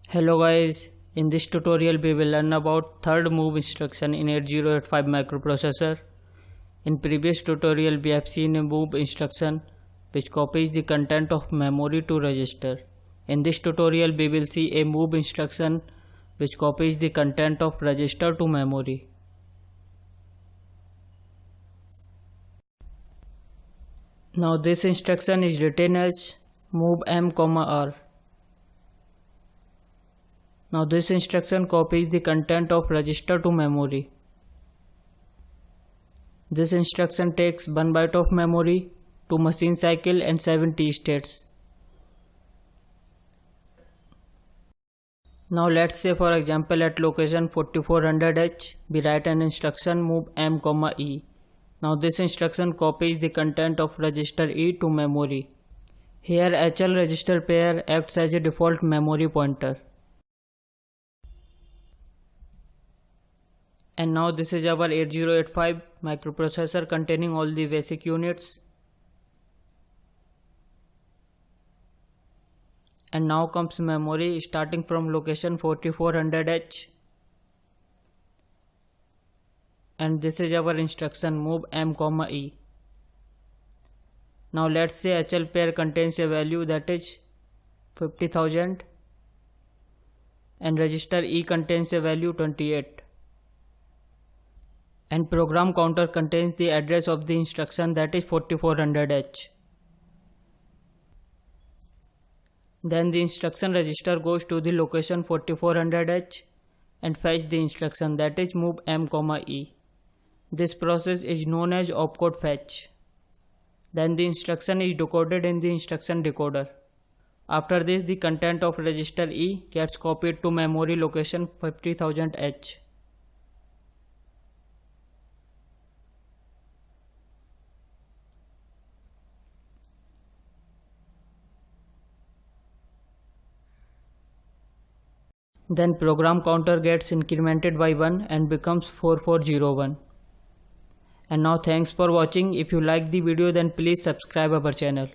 Hello guys, in this tutorial we will learn about third move instruction in 8085 microprocessor. In previous tutorial we have seen a move instruction which copies the content of memory to register. In this tutorial we will see a move instruction which copies the content of register to memory. Now this instruction is written as MOV M R. Now this instruction copies the content of register to memory. This instruction takes 1 byte of memory, 2 machine cycle and 7 T states. Now let's say for example at location 4400H we write an instruction MOV M, E. Now this instruction copies the content of register E to memory. Here HL register pair acts as a default memory pointer. And now this is our 8085 microprocessor containing all the basic units. And now comes memory starting from location 4400H. And this is our instruction MOV M, E. Now let's say HL pair contains a value that is 50,000 and register E contains a value 28. And program counter contains the address of the instruction that is 4400H. Then the instruction register goes to the location 4400H and fetch the instruction that is MOV M, E. This process is known as opcode fetch. Then the instruction is decoded in the instruction decoder. After this the content of register E gets copied to memory location 50,000H. Then program counter gets incremented by 1 and becomes 4401. And now thanks for watching. If you like the video then please subscribe our channel.